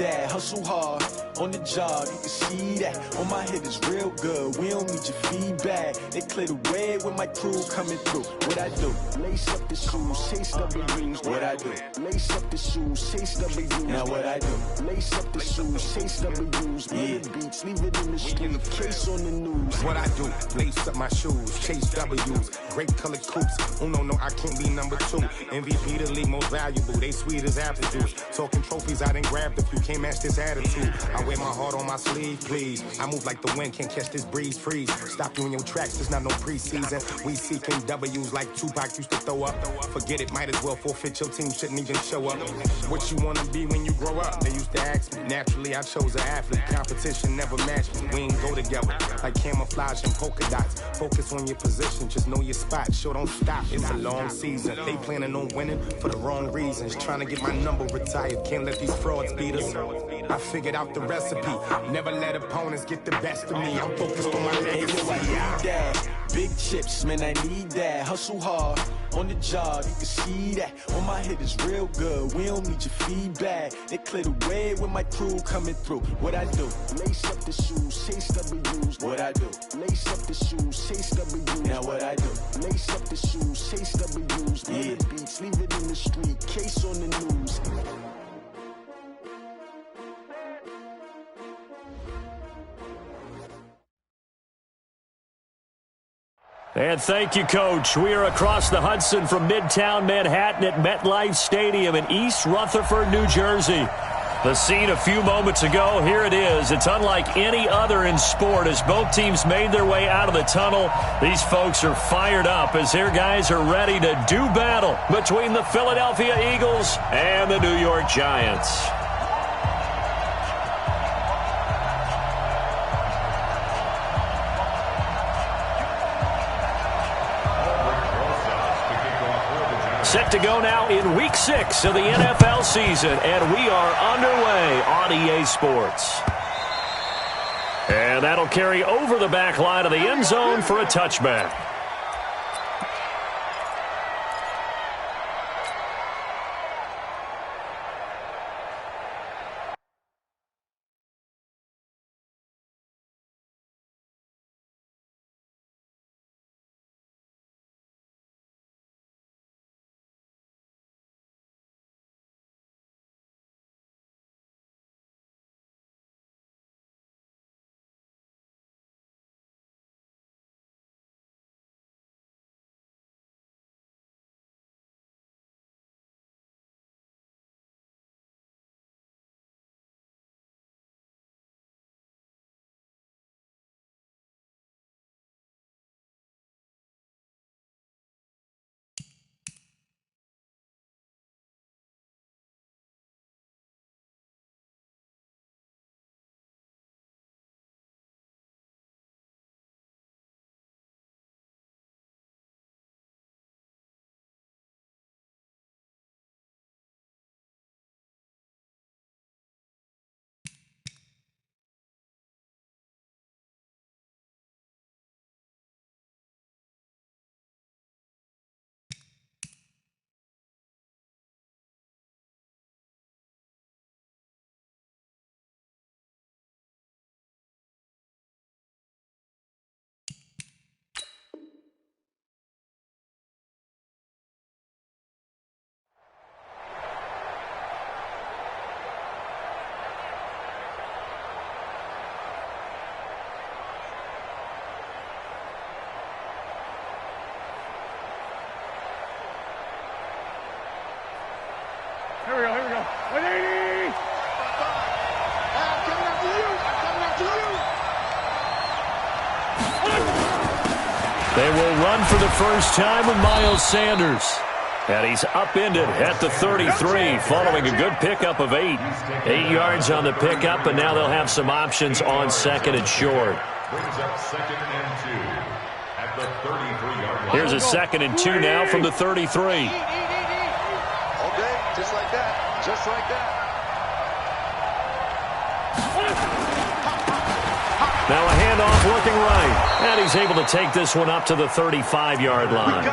that. Hustle hard on the job, you can see that. On my head is real good, we don't need your feedback. They clear the way with my crew coming through. What I do? Lace up the shoes, chase W's. What I do? Lace up the shoes, chase W's. Now what I do? Lace up the shoes, chase W's. Bring the beats, leave it in the street, case on the news. What I do? Lace up my shoes, chase W's. Great colored coops. Oh no, I can't be number 2. MVP the league most valuable. They sweet as apple juice. Talking trophies, I done grabbed a few. Can't match this attitude. I wear my heart on my sleeve, please. I move like the wind, can't catch this breeze. Freeze. Stop you in your tracks. There's not no preseason. We seeking W's like Tupac used to throw up. Forget it, might as well forfeit. Your team shouldn't even show up. What you wanna be when you grow up? They used to ask me. Naturally, I chose an athlete. Competition never matched me. We ain't go together like camouflage and polka dots. Focus on your position, just know your spot. Sure, don't stop. It's a long season. They planning on winning for the wrong reasons. Trying to get my number retired. Can't let these frauds beat us. I figured out the recipe. Never let opponents get the best of me. I'm focused on my legacy. I need that. Big chips, man, I need that. Hustle hard on the job, you can see that. On my head is real good, we don't need your feedback. They clear the way with my crew coming through. What I do? Lace up the shoes, chase W's. What I do? Lace up the shoes, chase W's. Now what I do? Lace up the shoes, chase W's. Bring the beats, leave it in the street, case on the news. And thank you, Coach. We are across the Hudson from Midtown Manhattan at MetLife Stadium in East Rutherford, New Jersey. The scene a few moments ago, here it is. It's unlike any other in sport as both teams made their way out of the tunnel. These folks are fired up as their guys are ready to do battle between the Philadelphia Eagles and the New York Giants. Set to go now in Week 6 of the NFL season, and we are underway on EA Sports. And that'll carry over the back line of the end zone for a touchback. Here we go. 180! I'm coming after you! They will run for the first time with Miles Sanders. And he's upended at the 33 following a good pickup of 8. 8 yards on the pickup, and now they'll have some options on second and short. Brings up second and 2 at the 33-yard line. Here's a second and 2 now from the 33. Just like that. Just like that. Now a handoff looking right. And he's able to take this one up to the 35-yard line.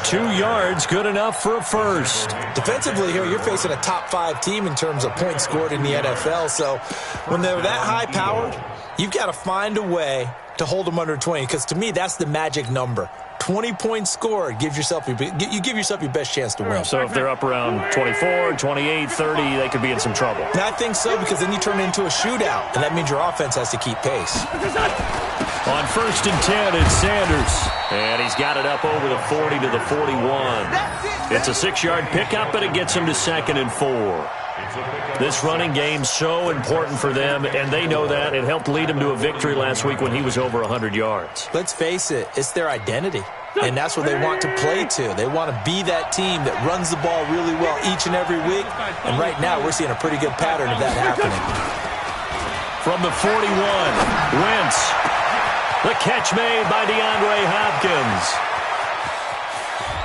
2 yards, good enough for a first. Defensively here, you're facing a top-5 team in terms of points scored in the NFL. So when they're that high-powered, you've got to find a way to hold them under 20. Because to me, that's the magic number. 20 points scored, you give yourself your best chance to win. So if they're up around 24, 28, 30, they could be in some trouble. And I think so, because then you turn it into a shootout, and that means your offense has to keep pace. On 1st and 10, it's Sanders. And he's got it up over the 40 to the 41. It's a 6-yard pickup, and it gets him to 2nd and 4. This running game's so important for them, and they know that. It helped lead them to a victory last week when he was over 100 yards. Let's face it, it's their identity, and that's what they want to play to. They want to be that team that runs the ball really well each and every week, and right now we're seeing a pretty good pattern of that happening. From the 41, Wentz. The catch made by DeAndre Hopkins.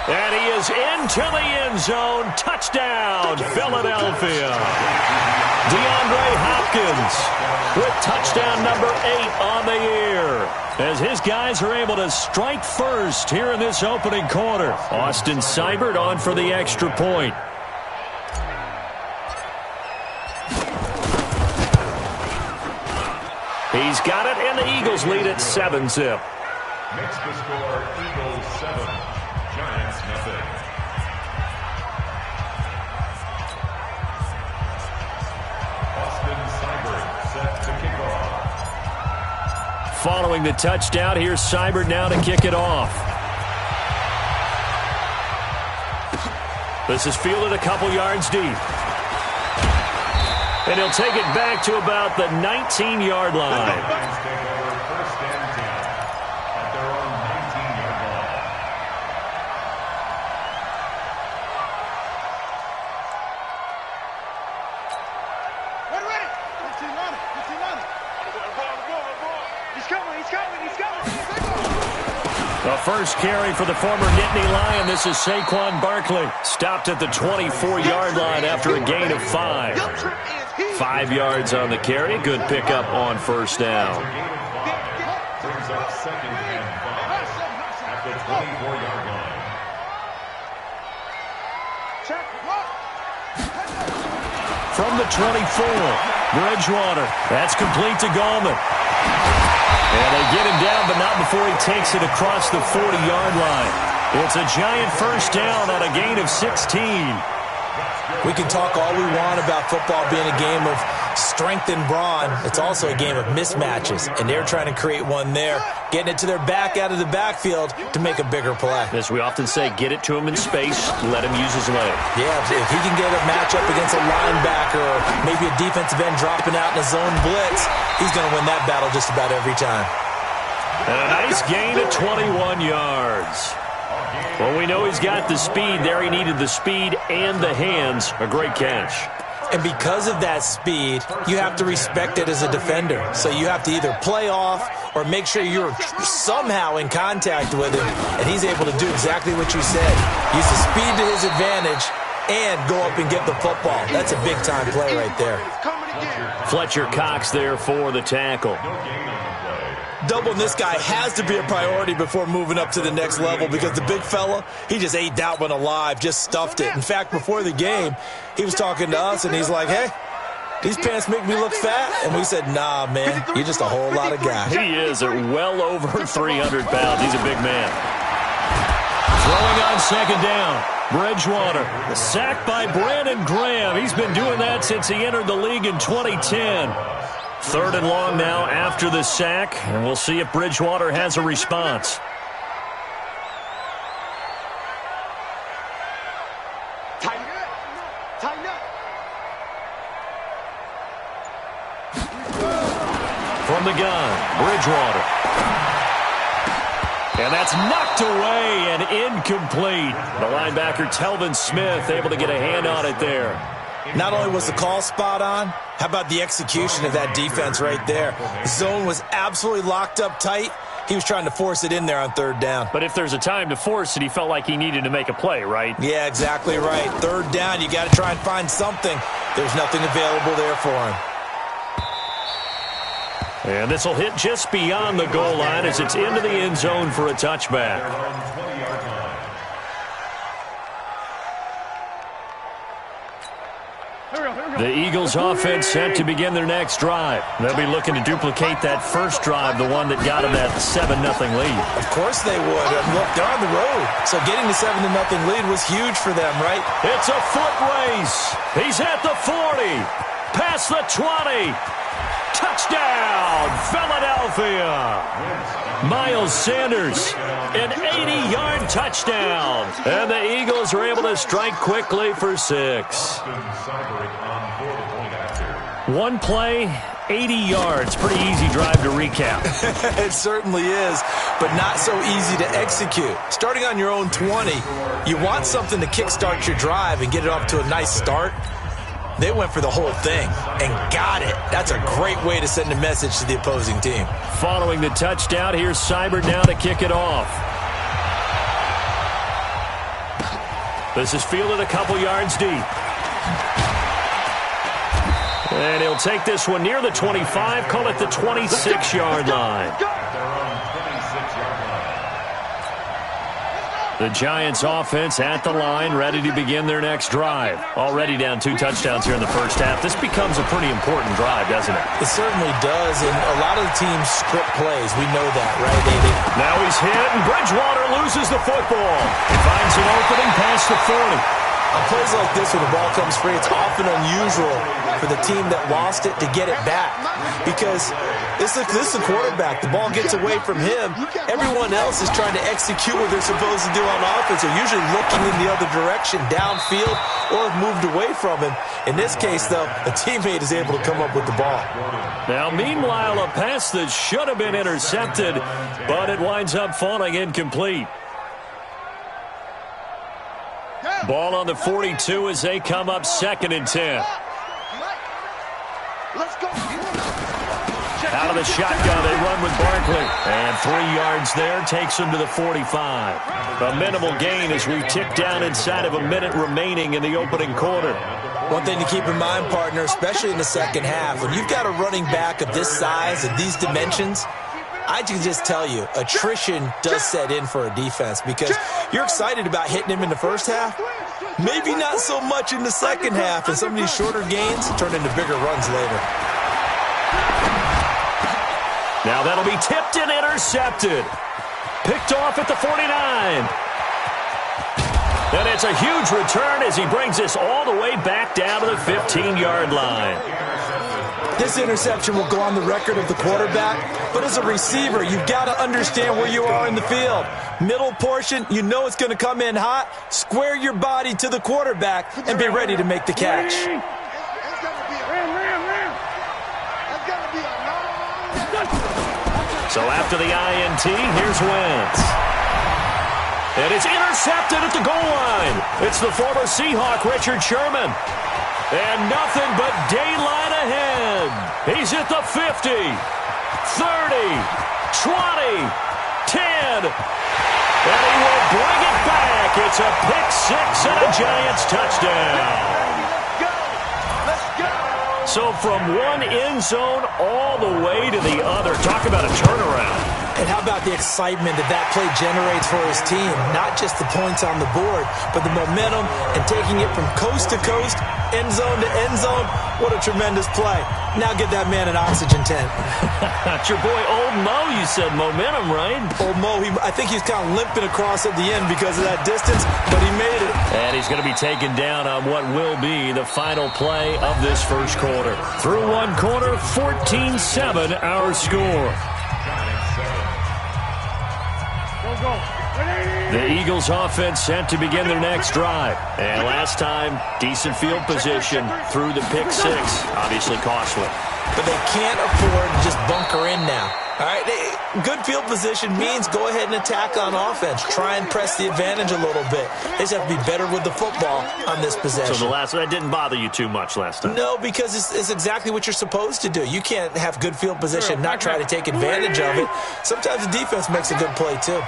And he is into the end zone. Touchdown, Philadelphia. DeAndre Hopkins with touchdown number 8 on the year, as his guys are able to strike first here in this opening quarter. Austin Seibert on for the extra point. He's got it, and the Eagles lead at 7-zip. Makes the score Eagles 7, Giants nothing. Austin Seibert set to kick off. Following the touchdown, here's Seibert now to kick it off. This is fielded a couple yards deep. And he'll take it back to about the 19-yard line. Giants take over 1st and 10 at their own 19-yard line. Ready. 15 on it. He's coming. The first carry for the former Nittany Lion. This is Saquon Barkley. Stopped at the 24-yard line after a gain of 5. 5 yards on the carry. Good pickup on first down. Brings up 2nd and 5 at the 24-yard line. From the 24, Bridgewater. That's complete to Gallman. And they get him down, but not before he takes it across the 40-yard line. It's a Giant first down on a gain of 16. We can talk all we want about football being a game of strength and brawn. It's also a game of mismatches, and they're trying to create one there, getting it to their back out of the backfield to make a bigger play. As we often say, get it to him in space, let him use his leg. Yeah, if he can get a matchup against a linebacker or maybe a defensive end dropping out in a zone blitz, he's going to win that battle just about every time. And a nice gain of 21 yards. Well, we know he's got the speed there. He needed the speed and the hands. A great catch. And because of that speed, you have to respect it as a defender. So you have to either play off or make sure you're somehow in contact with him. And he's able to do exactly what you said. Use the speed to his advantage and go up and get the football. That's a big-time play right there. Fletcher Cox there for the tackle. Doubling this guy has to be a priority before moving up to the next level, because the big fella, he just ate that one alive, just stuffed it. In fact, before the game, he was talking to us, and he's like, hey, these pants make me look fat. And we said, nah, man, you're just a whole lot of guy. He is at well over 300 pounds. He's a big man. Throwing on second down. Bridgewater, sacked by Brandon Graham. He's been doing that since he entered the league in 2010. 3rd and long now after the sack, and we'll see if Bridgewater has a response. Tighten up. From the gun, Bridgewater. And that's knocked away and incomplete. The linebacker, Telvin Smith, able to get a hand on it there. Not only was the call spot on, how about the execution of that defense right there? The zone was absolutely locked up tight. He was trying to force it in there on 3rd down. But if there's a time to force it, he felt like he needed to make a play, right? Yeah, exactly right. 3rd down, you got to try and find something. There's nothing available there for him. And this will hit just beyond the goal line as it's into the end zone for a touchback. The Eagles offense set to begin their next drive. They'll be looking to duplicate that first drive, the one that got them that 7-0 lead. Of course they would. And look, they're on the road. So getting the 7-0 lead was huge for them, right? It's a foot race. He's at the 40. Past the 20. Touchdown, Philadelphia. Miles Sanders, an 80-yard touchdown. And the Eagles are able to strike quickly for 6. One play, 80 yards. Pretty easy drive to recap. It certainly is, but not so easy to execute. Starting on your own 20, you want something to kickstart your drive and get it off to a nice start. They went for the whole thing and got it. That's a great way to send a message to the opposing team. Following the touchdown, here's Seibert now to kick it off. This is fielded a couple yards deep. And he'll take this one near the 25, call it the 26-yard line. The Giants offense at the line, ready to begin their next drive. Already down 2 touchdowns here in the first half. This becomes a pretty important drive, doesn't it? It certainly does, and a lot of the teams script plays. We know that, right, David? Now he's hit, and Bridgewater loses the football. He finds an opening past the 40. On plays like this where the ball comes free, it's often unusual for the team that lost it to get it back. Because this is the quarterback. The ball gets away from him. Everyone else is trying to execute what they're supposed to do on offense. They're usually looking in the other direction, downfield, or have moved away from him. In this case, though, a teammate is able to come up with the ball. Now, meanwhile, a pass that should have been intercepted, but it winds up falling incomplete. Ball on the 42 as they come up 2nd and 10. Out of the shotgun, they run with Barkley. And 3 yards there takes them to the 45. A minimal gain as we tick down inside of a minute remaining in the opening quarter. One thing to keep in mind, partner, especially in the second half, when you've got a running back of this size and these dimensions, I can just tell you, attrition does set in for a defense because you're excited about hitting him in the first half. Maybe not so much in the second half, and some of these shorter gains turn into bigger runs later. Now that'll be tipped and intercepted. Picked off at the 49. And it's a huge return as he brings this all the way back down to the 15-yard line. This interception will go on the record of the quarterback, but as a receiver, you've got to understand where you are in the field. Middle portion, you know it's going to come in hot. Square your body to the quarterback and be ready to make the catch. So after the INT, here's Wentz. And it's intercepted at the goal line. It's the former Seahawk, Richard Sherman. And nothing but daylight ahead. He's at the 50, 30, 20, 10. And he will bring it back. It's a pick 6 and a Giants touchdown. So from one end zone all the way to the other. Talk about a turnaround. And how about the excitement that play generates for his team? Not just the points on the board, but the momentum and taking it from coast to coast, end zone to end zone. What a tremendous play. Now get that man an oxygen tent. That's your boy Old Mo, you said. Momentum, right? Old Mo, I think he's kind of limping across at the end because of that distance, but he made it. And he's going to be taken down on what will be the final play of this first quarter. Through one quarter, 14-7 our score. The Eagles offense set to begin their next drive. And last time, decent field position through the pick 6. Obviously costly. But they can't afford to just bunker in now. All right, good field position means go ahead and attack on offense. Try and press the advantage a little bit. They just have to be better with the football on this possession. So that didn't bother you too much last time? No, because it's exactly what you're supposed to do. You can't have good field position, not try to take advantage of it. Sometimes the defense makes a good play, too.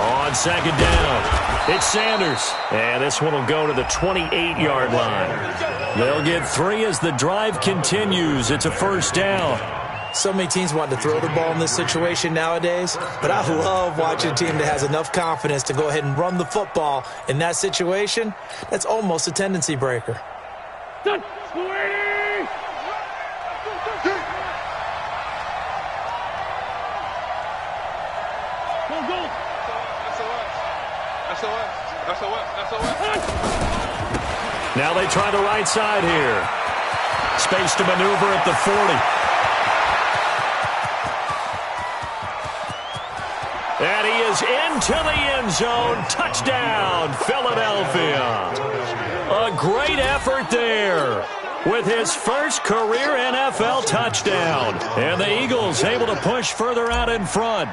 On second down, it's Sanders. And this one will go to the 28-yard line. They'll get 3 as the drive continues. It's a first down. So many teams want to throw the ball in this situation nowadays, but I love watching a team that has enough confidence to go ahead and run the football in that situation. That's almost a tendency breaker. Done. Now they try the right side here. Space to maneuver at the 40. And he is into the end zone. Touchdown, Philadelphia. A great effort there with his first career NFL touchdown. And the Eagles able to push further out in front.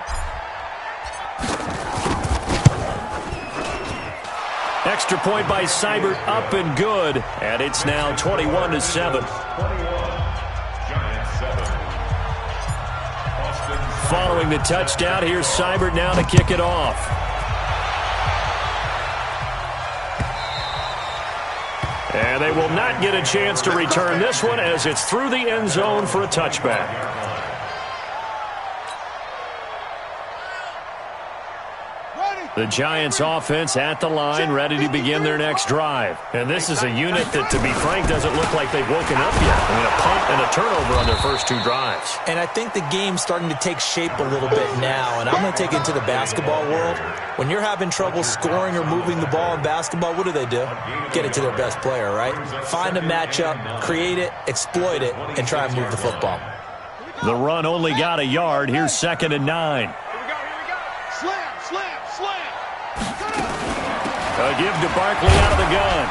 Extra point by Seibert, up and good. And it's now 21-7. Following the touchdown, here's Seibert now to kick it off. And they will not get a chance to return this one as it's through the end zone for a touchback. The Giants offense at the line, ready to begin their next drive. And this is a unit that, to be frank, doesn't look like they've woken up yet. I mean, a punt and a turnover on their first 2 drives. And I think the game's starting to take shape a little bit now. And I'm going to take it into the basketball world. When you're having trouble scoring or moving the ball in basketball, what do? Get it to their best player, right? Find a matchup, create it, exploit it, and try and move the football. The run only got a yard. Here's 2nd and 9. A give to Barkley out of the gun.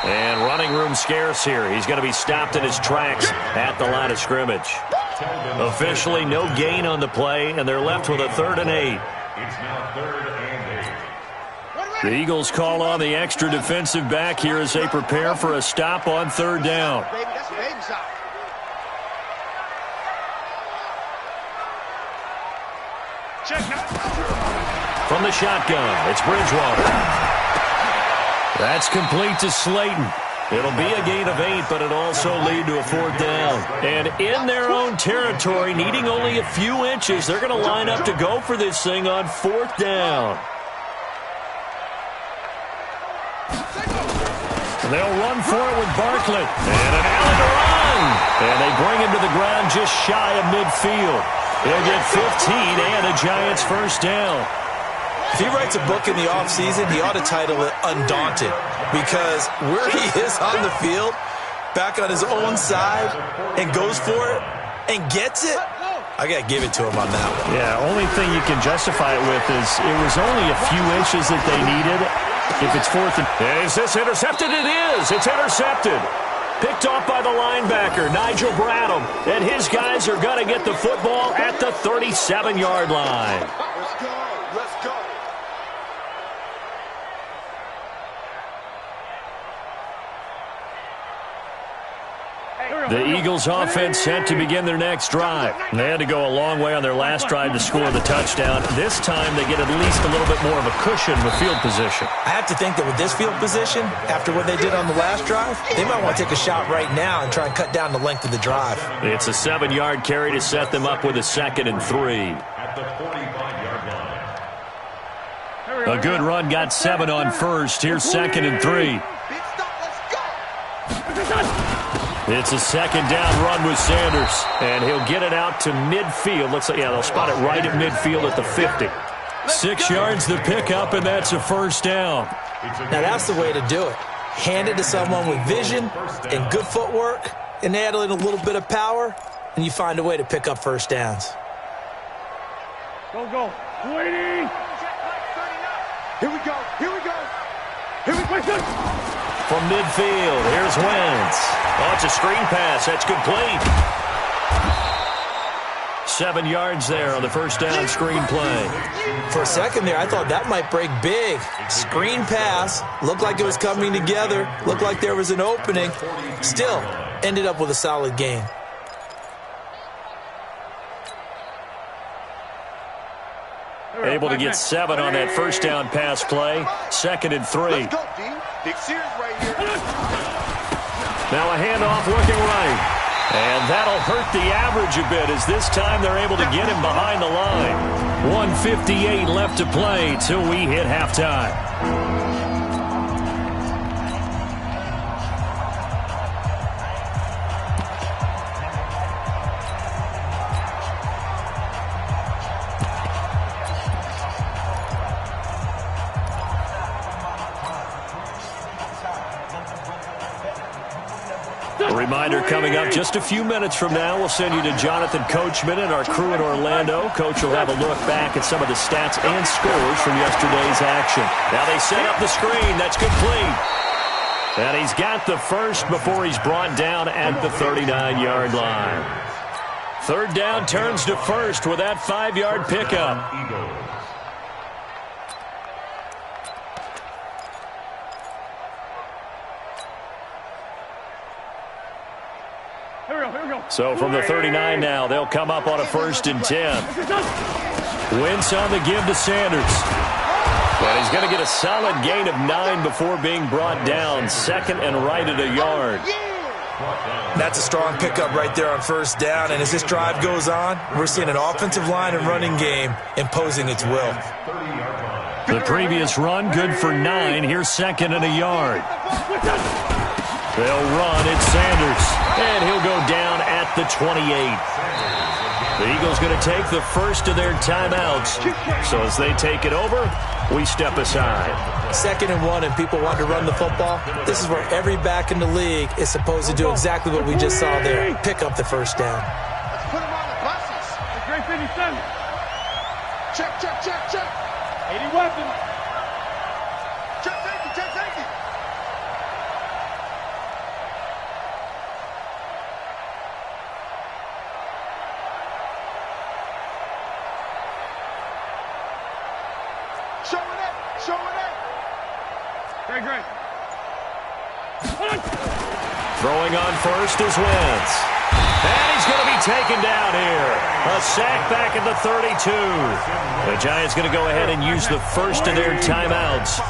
And running room scarce here. He's going to be stopped in his tracks at the line of scrimmage. Officially no gain on the play, and they're left with a 3rd and 8. It's now 3rd and 8. The Eagles call on the extra defensive back here as they prepare for a stop on 3rd down. From the shotgun, it's Bridgewater. That's complete to Slayton. It'll be a gain of 8, but it'll also lead to a 4th down. And in their own territory, needing only a few inches, they're going to line up to go for this thing on 4th down. They'll run for it with Barkley. And an Allen to run. And they bring him to the ground just shy of midfield. He'll get 15 and a Giants first down. If he writes a book in the offseason, he ought to title it Undaunted, because where he is on the field, back on his own side, and goes for it, and gets it, I got to give it to him on that one. Yeah, only thing you can justify it with is it was only a few inches that they needed. If it's 4th and... Is this intercepted? It is. It's intercepted. Picked off by the linebacker, Nigel Bradham, and his guys are going to get the football at the 37-yard line. Let's go. The Eagles offense set to begin their next drive. They had to go a long way on their last drive to score the touchdown. This time they get at least a little bit more of a cushion with field position. I have to think that with this field position, after what they did on the last drive, they might want to take a shot right now and try and cut down the length of the drive. It's a 7-yard carry to set them up with a 2nd and 3. At the 45-yard line. A good run got 7 on first. Here's 2nd and 3. It's a 2nd down run with Sanders, and he'll get it out to midfield. Looks like, yeah, they'll spot it right at midfield at the 50. 6 yards the pickup, and that's a first down. Now that's the way to do it. Hand it to someone with vision and good footwork, and add in a little bit of power, and you find a way to pick up first downs. Go. Waiting. Here we go. From midfield, here's Wentz. Oh, it's a screen pass. That's complete. 7 yards there on the first down screen play. For a second there, I thought that might break big. Screen pass. Looked like it was coming together. Looked like there was an opening. Still, ended up with a solid gain. Able to get 7 on that first down pass play. 2nd and 3. Let's go, D. Big series right here. Now a handoff looking right. And that'll hurt the average a bit as this time they're able to get him behind the line. 1:58 left to play till we hit halftime. A reminder coming up just a few minutes from now. We'll send you to Jonathan Coachman and our crew in Orlando. Coach will have a look back at some of the stats and scores from yesterday's action. Now they set up the screen. That's complete. And he's got the first before he's brought down at the 39-yard line. 3rd down turns to 1st with that 5-yard pickup. So from the 39 now, they'll come up on a 1st and 10. Wentz on the give to Sanders. And he's going to get a solid gain of 9 before being brought down. 2nd and right at a yard. That's a strong pickup right there on 1st down. And as this drive goes on, we're seeing an offensive line and running game imposing its will. The previous run, good for 9. Here's 2nd and a yard. They'll run. It's Sanders. And he'll go down at the 28. The Eagles going to take the first of their timeouts. So as they take it over, we step aside. 2nd and 1 and people want to run the football. This is where every back in the league is supposed to do exactly what we just saw there. Pick up the 1st down. Let's put him on the buses. Great 57. Check, check, check, check. 80 weapons. Check, thank you, check, thank you. Showing it, showing it. Great, great. Throwing on 1st is Wentz. And he's going to be taken down here. A sack back at the 32. The Giants going to go ahead and use the first of their timeouts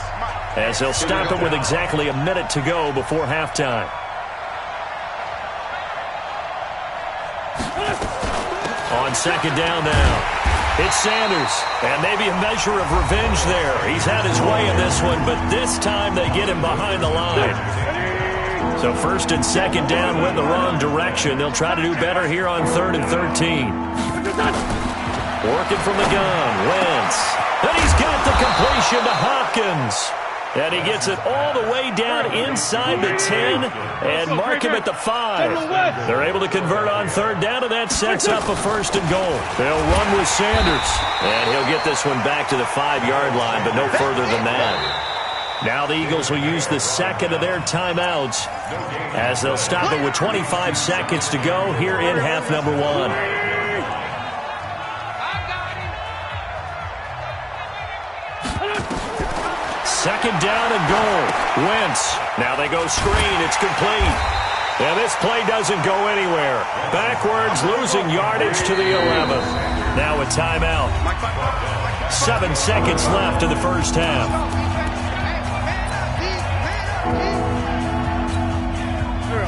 as they'll stop it with exactly a minute to go before halftime. On 2nd down now. It's Sanders, and maybe a measure of revenge there. He's had his way in this one, but this time they get him behind the line. So 1st and 2nd down went the wrong direction. They'll try to do better here on 3rd and 13. Working from the gun, Wentz. And he's got the completion to Hopkins. And he gets it all the way down inside the 10 and mark him at the 5. They're able to convert on 3rd down, and that sets up a 1st and goal. They'll run with Sanders. And he'll get this one back to the 5-yard line, but no further than that. Now the Eagles will use the 2nd of their timeouts as they'll stop it with 25 seconds to go here in half number 1. 2nd down and goal. Wentz. Now they go screen. It's complete. And this play doesn't go anywhere. Backwards, losing yardage to the 11. Now a timeout. 7 seconds left in the first half.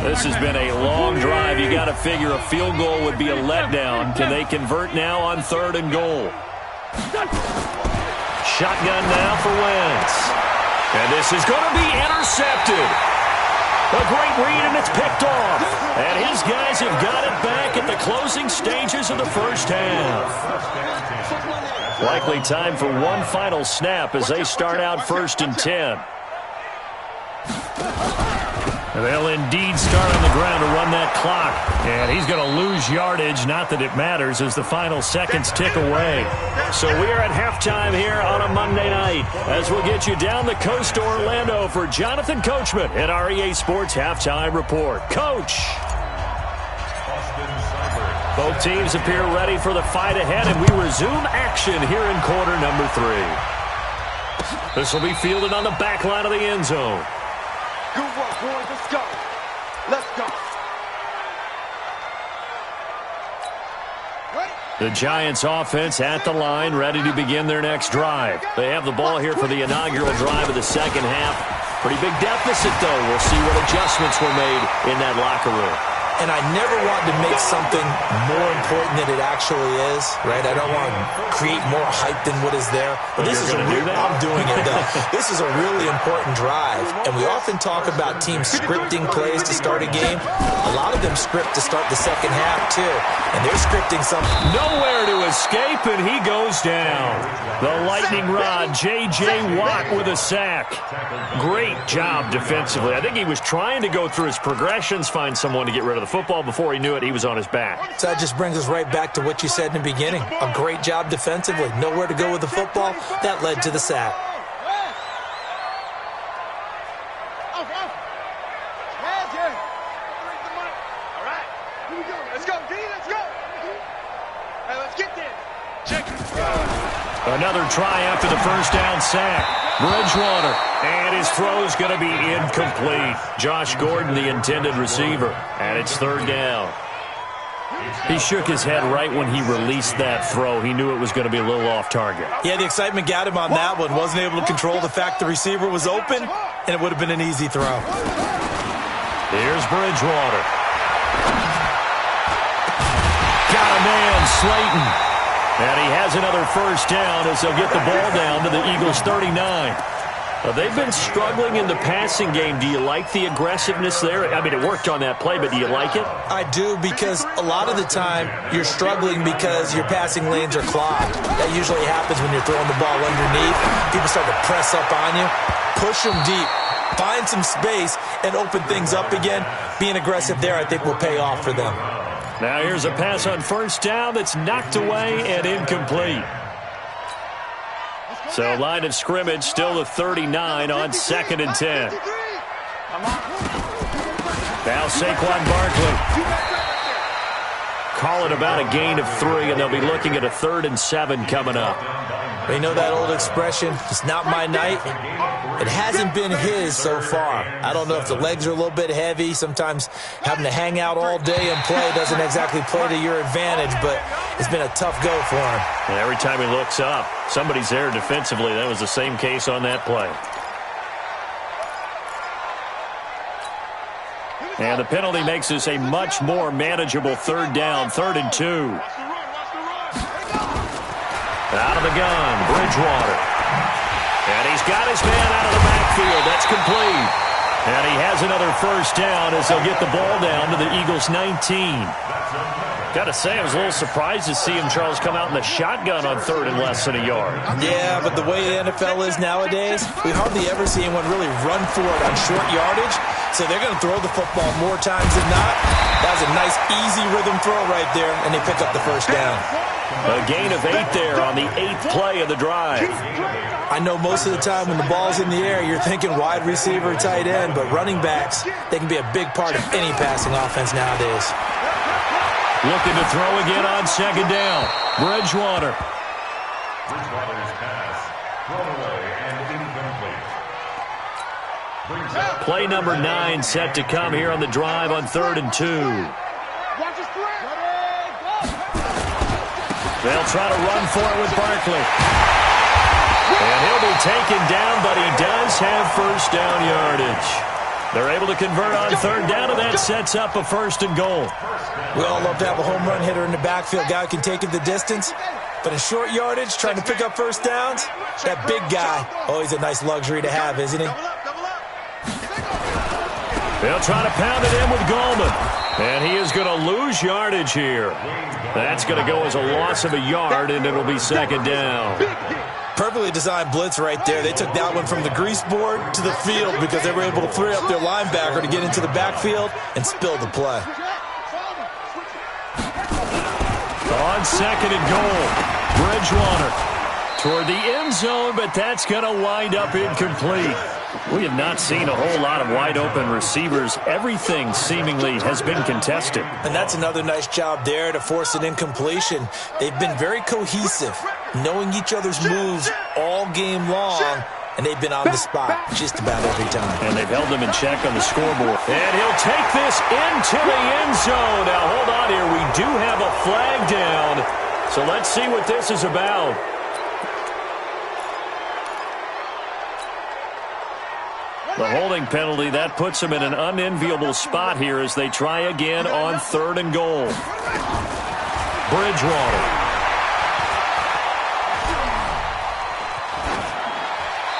This has been a long drive. You got to figure a field goal would be a letdown. Can they convert now on 3rd and goal? Shotgun now for Wentz. And this is going to be intercepted. A great read, and it's picked off. And his guys have got it back at the closing stages of the first half. Likely time for one final snap as they start out 1st and 10. And they'll indeed start on the ground to run that clock. And he's going to lose yardage. Not that it matters as the final seconds tick away. So we are at halftime here on a Monday night as we'll get you down the coast to Orlando for Jonathan Coachman at our EA Sports Halftime Report. Coach. Both teams appear ready for the fight ahead, and we resume action here in quarter number 3. This will be fielded on the back line of the end zone. Good work, boys. Let's go. Let's go. The Giants offense at the line, ready to begin their next drive. They have the ball here for the inaugural drive of the second half. Pretty big deficit, though. We'll see what adjustments were made in that locker room. And I never want to make something more important than it actually is, right? I don't want to create more hype than what is there. But this is I'm doing it, though. This is a really important drive. And we often talk about teams scripting plays to start a game. A lot of them script to start the second half, too. And they're scripting something. Nowhere to escape, and he goes down. The lightning rod, J.J. Watt with a sack. Great job defensively. I think he was trying to go through his progressions, find someone to get rid of the football. Before he knew it, he was on his back. So that just brings us right back to what you said in the beginning. A great job defensively. Nowhere to go with the football. That led to the sack. Another try after the first down sack. Bridgewater, and his throw's going to be incomplete. Josh Gordon, the intended receiver, and it's third down. He shook his head right when he released that throw. He knew it was going to be a little off target. Yeah, the excitement got him on that one. Wasn't able to control the fact the receiver was open, and it would have been an easy throw. Here's Bridgewater. Got a man, Slayton. And he has another first down as they'll get the ball down to the Eagles' 39. They've been struggling in the passing game. Do you like the aggressiveness there? I mean, it worked on that play, but do you like it? I do, because a lot of the time you're struggling because your passing lanes are clogged. That usually happens when you're throwing the ball underneath. People start to press up on you. Push them deep. Find some space and open things up again. Being aggressive there, I think, will pay off for them. Now here's a pass on first down that's knocked away and incomplete. So line of scrimmage still the 39 on 2nd and 10. Now Saquon Barkley. Call it about a gain of 3, and they'll be looking at a 3rd and 7 coming up. You know that old expression, it's not my night? It hasn't been his so far. I don't know if the legs are a little bit heavy. Sometimes having to hang out all day and play doesn't exactly play to your advantage, but it's been a tough go for him. And every time he looks up, somebody's there defensively. That was the same case on that play. And the penalty makes this a much more manageable 3rd down, 3rd and 2. Out of the gun, Bridgewater. And he's got his man out of the backfield. That's complete. And he has another first down as they'll get the ball down to the Eagles' 19. Got to say, I was a little surprised to see him, Charles, come out in the shotgun on 3rd and less than a yard. Yeah, but the way the NFL is nowadays, we hardly ever see anyone really run for it on short yardage. So they're going to throw the football more times than not. That was a nice, easy rhythm throw right there, and they pick up the first down. A gain of 8 there on the 8th play of the drive. I know most of the time when the ball's in the air, you're thinking wide receiver, tight end, but running backs, they can be a big part of any passing offense nowadays. Looking to throw again on 2nd down. Bridgewater. Bridgewater's pass. Thrown away and incomplete. Play number 9 set to come here on the drive on 3rd and 2. They'll try to run for it with Barkley. And he'll be taken down, but he does have first down yardage. They're able to convert on 3rd down, and that sets up a 1st and goal. We all love to have a home run hitter in the backfield, guy who can take it the distance. But in short yardage, trying to pick up first downs, that big guy, always a nice luxury to have, isn't he? They'll try to pound it in with Goldman. And he is going to lose yardage here. That's going to go as a loss of a yard, and it'll be 2nd down. Perfectly designed blitz right there. They took that one from the grease board to the field because they were able to free up their linebacker to get into the backfield and spill the play. On 2nd and goal, Bridgewater toward the end zone, but that's going to wind up incomplete. We have not seen a whole lot of wide-open receivers. Everything seemingly has been contested. And that's another nice job there to force an incompletion. They've been very cohesive, knowing each other's moves all game long, and they've been on the spot just about every time. And they've held them in check on the scoreboard. And he'll take this into the end zone. Now, hold on here. We do have a flag down. So let's see what this is about. The holding penalty, that puts them in an unenviable spot here as they try again on 3rd and goal. Bridgewater.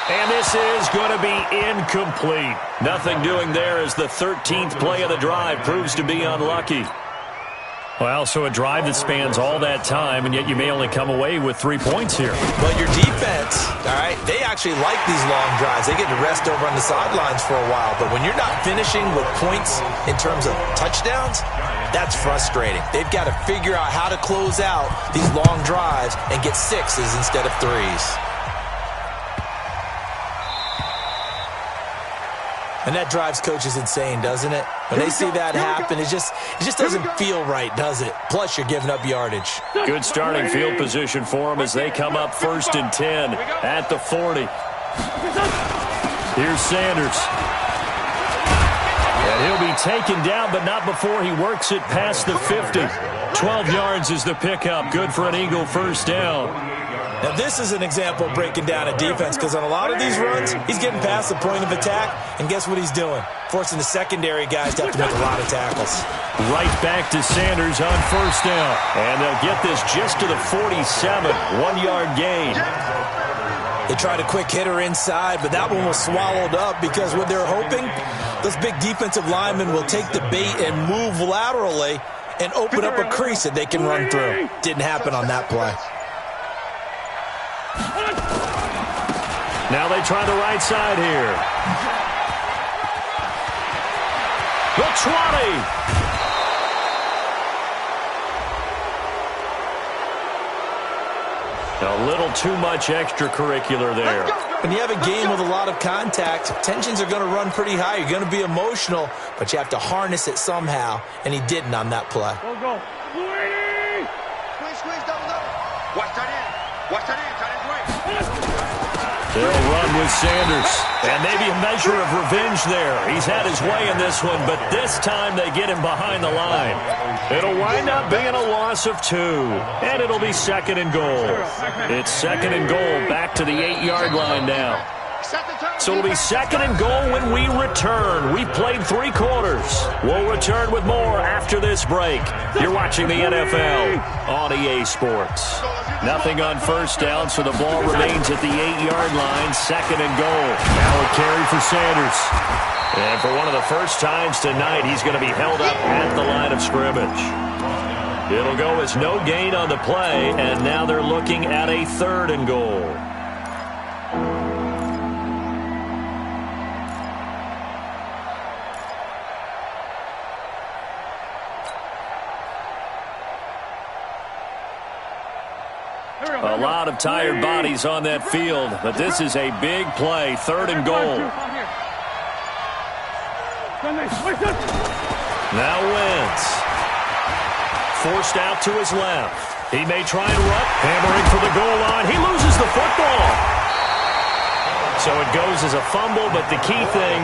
And this is going to be incomplete. Nothing doing there as the 13th play of the drive proves to be unlucky. Well, so a drive that spans all that time, and yet you may only come away with 3 points here. But your defense, all right, they actually like these long drives. They get to rest over on the sidelines for a while. But when you're not finishing with points in terms of touchdowns, that's frustrating. They've got to figure out how to close out these long drives and get 6s instead of 3s. And that drives coaches insane, doesn't it? When they see that happen, it just doesn't feel right, does it? Plus, you're giving up yardage. Good starting field position for them as they come up 1st and 10 at the 40. Here's Sanders. And he'll be taken down, but not before he works it past the 50. 12 yards is the pickup. Good for an Eagle first down. Now, this is an example of breaking down a defense because on a lot of these runs, he's getting past the point of attack, and guess what he's doing? Forcing the secondary guys to have to make a lot of tackles. Right back to Sanders on 1st down. And they'll get this just to the 47, 1-yard gain. They tried a quick hitter inside, but that one was swallowed up because what they're hoping, those big defensive linemen will take the bait and move laterally and open up a crease that they can run through. Didn't happen on that play. Now they try the right side here. The 20. A little too much extracurricular there. When you have a game with a lot of contact, tensions are going to run pretty high. You're going to be emotional, but you have to harness it somehow, and he didn't on that play. Go. Squeeze, double. Watch that in. Watch that in. They'll run with Sanders. And maybe a measure of revenge there. He's had his way in this one, but this time they get him behind the line. It'll wind up being a loss of 2. And it'll be 2nd and goal. It's 2nd and goal back to the 8-yard line now. So it'll be 2nd and goal when we return. We've played 3 quarters. We'll return with more after this break. You're watching the NFL on EA Sports. Nothing on 1st down, so the ball remains at the 8-yard line. 2nd and goal. Now a carry for Sanders. And for one of the first times tonight, he's going to be held up at the line of scrimmage. It'll go as no gain on the play, and now they're looking at a 3rd and goal. A lot of tired bodies on that field, but this is a big play. 3rd and goal. Now Wentz. Forced out to his left. He may try and run. Hammering for the goal line. He loses the football. So it goes as a fumble, but the key thing,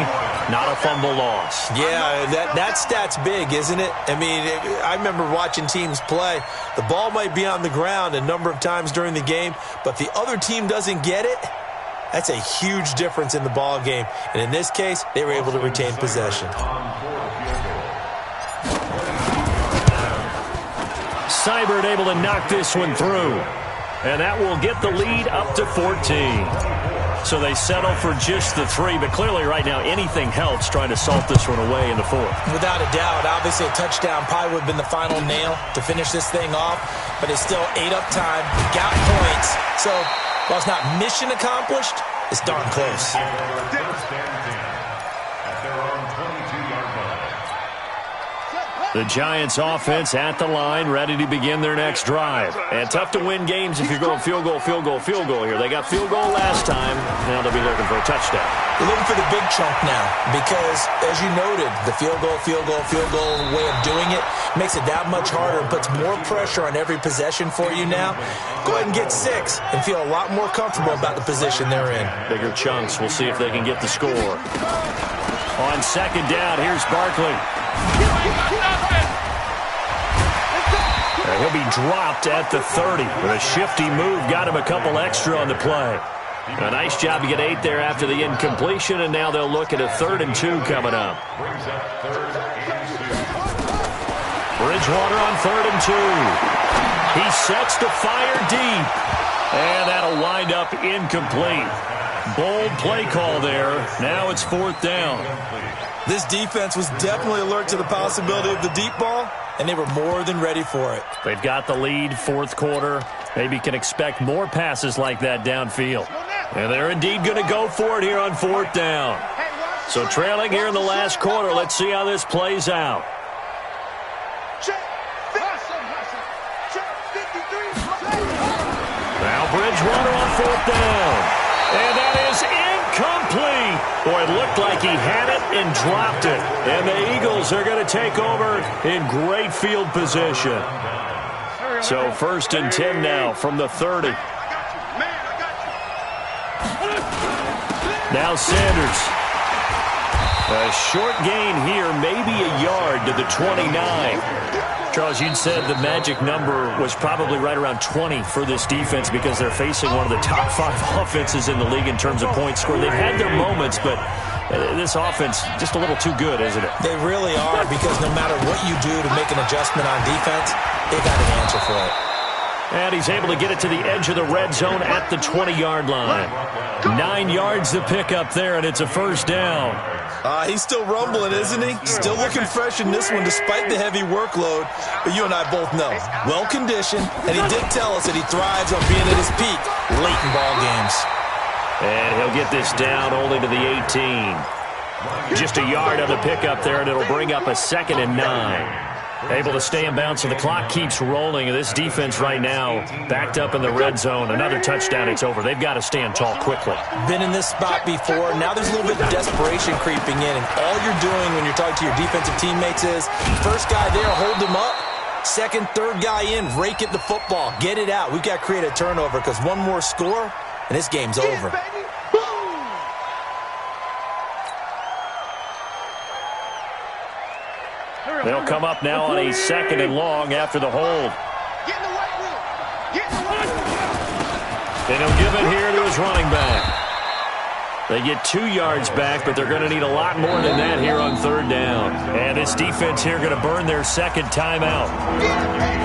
not a fumble loss. Yeah, that stat's big, isn't it? I mean, I remember watching teams play. The ball might be on the ground a number of times during the game, but the other team doesn't get it. That's a huge difference in the ball game. And in this case, they were able to retain possession. Seibert able to knock this one through. And that will get the lead up to 14. So they settle for just the 3, but clearly right now anything helps trying to salt this one away in the 4th. Without a doubt, obviously a touchdown probably would have been the final nail to finish this thing off, but it's still 8 up time, got points. So while it's not mission accomplished, it's darn close. The Giants offense at the line, ready to begin their next drive. And tough to win games if you're going field goal here. They got field goal last time. Now they'll be looking for a touchdown. They're looking for the big chunk now because, as you noted, the field goal way of doing it makes it that much harder and puts more pressure on every possession for you now. Go ahead and get 6 and feel a lot more comfortable about the position they're in. Bigger chunks. We'll see if they can get the score. On 2nd down, here's Barkley. He'll be dropped at the 30. With a shifty move, got him a couple extra on the play. A nice job to get 8 there after the incompletion, and now they'll look at a 3rd and 2 coming up. Bridgewater on 3rd and 2. He sets to fire deep, and that'll wind up incomplete. Bold play call there. Now it's 4th down. This defense was definitely alert to the possibility of the deep ball, and they were more than ready for it. They've got the lead, 4th quarter. Maybe can expect more passes like that downfield. And they're indeed going to go for it here on 4th down. So trailing here in the last quarter. Let's see how this plays out. Now Bridgewater on 4th down. And that is incomplete. Boy, it looked like he had it and dropped it. And the Eagles are going to take over in great field position. So 1st and 10 now from the 30. Now Sanders. A short gain here, maybe a yard to the 29. Charles, you'd said the magic number was probably right around 20 for this defense because they're facing one of the top 5 offenses in the league in terms of points scored. They've had their moments, but this offense just a little too good, isn't it? They really are, because no matter what you do to make an adjustment on defense, they got an answer for it. And he's able to get it to the edge of the red zone at the 20-yard line. 9 yards to pick up there, and it's a 1st down. He's still rumbling, isn't he? Still looking fresh in this one despite the heavy workload. But you and I both know, well-conditioned, and he did tell us that he thrives on being at his peak late in ball games. And he'll get this down only to the 18. Just a yard on the pickup there, and it'll bring up a 2nd and 9. Able to stay in bounds, so the clock keeps rolling. And this defense right now backed up in the red zone. Another touchdown, it's over. They've got to stand tall quickly. Been in this spot before. Now there's a little bit of desperation creeping in. And all you're doing when you're talking to your defensive teammates is, first guy there, hold him up. Second, third guy in, rake at the football. Get it out. We've got to create a turnover because one more score, and this game's over. They'll come up now on a 2nd and long after the hold. And he'll give it here to his running back. They get 2 yards back, but they're going to need a lot more than that here on 3rd down. And this defense here going to burn their 2nd timeout.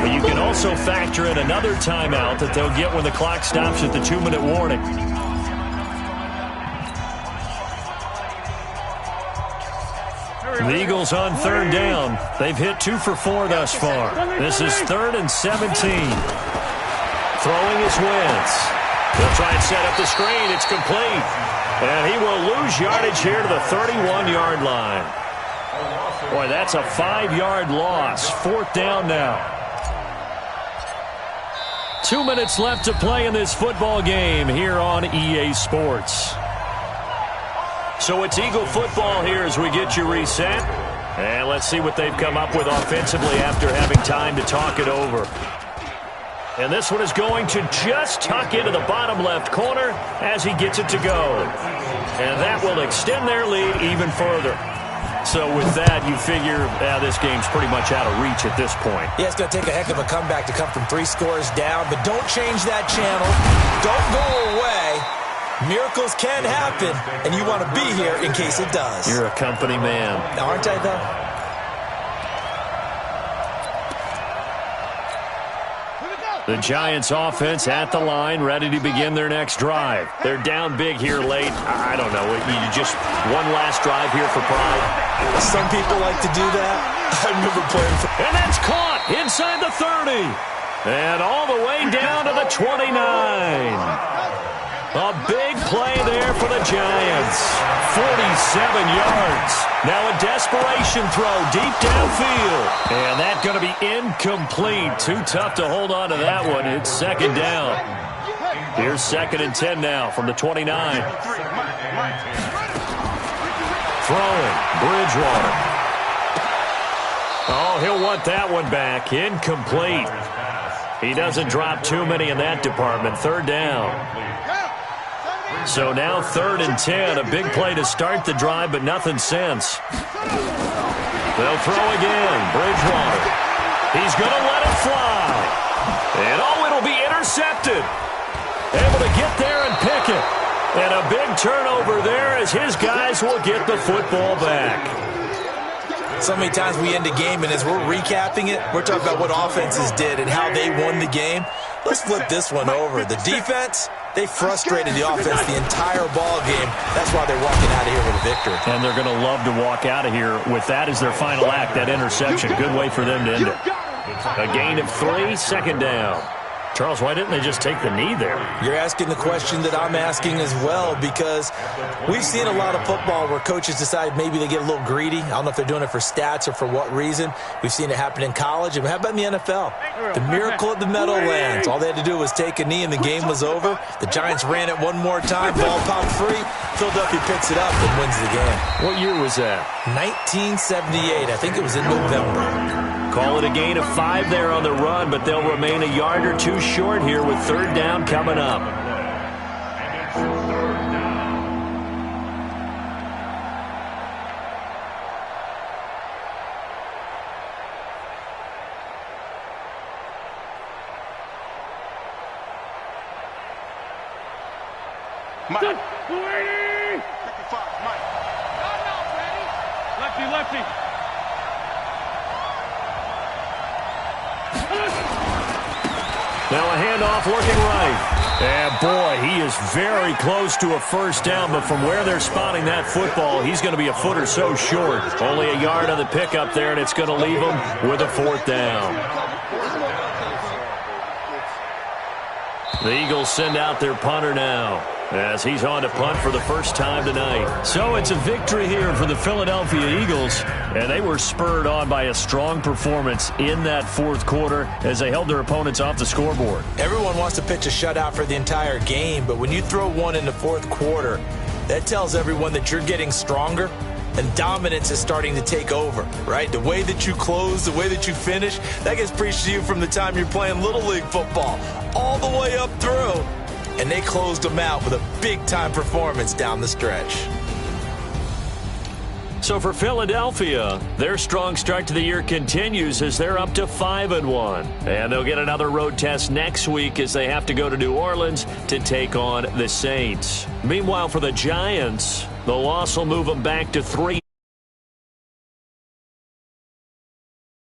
But you can also factor in another timeout that they'll get when the clock stops at the 2-minute warning. The Eagles on 3rd down. They've hit 2 for 4 thus far. This is 3rd and 17. Throwing his Wentz. They'll try and set up the screen. It's complete. And he will lose yardage here to the 31-yard line. Boy, that's a 5-yard loss. 4th down now. 2 minutes left to play in this football game here on EA Sports. So it's Eagle football here as we get you reset. And let's see what they've come up with offensively after having time to talk it over. And this one is going to just tuck into the bottom left corner as he gets it to go. And that will extend their lead even further. So with that, you figure this game's pretty much out of reach at this point. Yeah, it's going to take a heck of a comeback to come from 3 scores down. But don't change that channel. Don't go away. Miracles can happen, and you want to be here in case it does. You're a company man. Aren't I, though? The Giants offense at the line, ready to begin their next drive. They're down big here late. I don't know. You just one last drive here for pride. Some people like to do that. I remember playing for... And that's caught inside the 30. And all the way down to the 29. A big play there for the Giants. 47 yards. Now a desperation throw deep downfield. And that's going to be incomplete. Too tough to hold on to that one. It's 2nd down. Here's 2nd and 10 now from the 29. Throwing. Bridgewater. Oh, he'll want that one back. Incomplete. He doesn't drop too many in that department. 3rd down. So now 3rd and 10, a big play to start the drive, but nothing since. They'll throw again. Bridgewater. He's going to let it fly. And it'll be intercepted. Able to get there and pick it. And a big turnover there as his guys will get the football back. So many times we end a game, and as we're recapping it, we're talking about what offenses did and how they won the game. Let's flip this one over. The defense, they frustrated the offense the entire ball game. That's why they're walking out of here with a victory. And they're going to love to walk out of here with that as their final act, that interception. Good way for them to end it. A gain of 3, second down. Charles, why didn't they just take the knee there? You're asking the question that I'm asking as well, because we've seen a lot of football where coaches decide maybe they get a little greedy. I don't know if they're doing it for stats or for what reason. We've seen it happen in college. And how about in the NFL? The miracle of the Meadowlands. All they had to do was take a knee and the game was over. The Giants ran it one more time. Ball popped free. Philadelphia picks it up and wins the game. What year was that? 1978. I think it was in November. Call it a gain of 5 there on the run, but they'll remain a yard or 2 short here with third down coming up. Mike. 55, Mike. Lefty, lefty. Now a handoff working right. And boy, he is very close to a first down, but from where they're spotting that football, he's going to be a foot or so short. Only a yard on the pickup there, and it's going to leave him with a fourth down. The Eagles send out their punter now, as he's on to punt for the first time tonight. So it's a victory here for the Philadelphia Eagles, and they were spurred on by a strong performance in that fourth quarter as they held their opponents off the scoreboard. Everyone wants to pitch a shutout for the entire game, but when you throw one in the fourth quarter, that tells everyone that you're getting stronger and dominance is starting to take over, right? The way that you close, the way that you finish, that gets preached to you from the time you're playing Little League football all the way up through. And they closed them out with a big-time performance down the stretch. So for Philadelphia, their strong start to the year continues as they're up to 5-1. And they'll get another road test next week as they have to go to New Orleans to take on the Saints. Meanwhile, for the Giants, the loss will move them back to 3.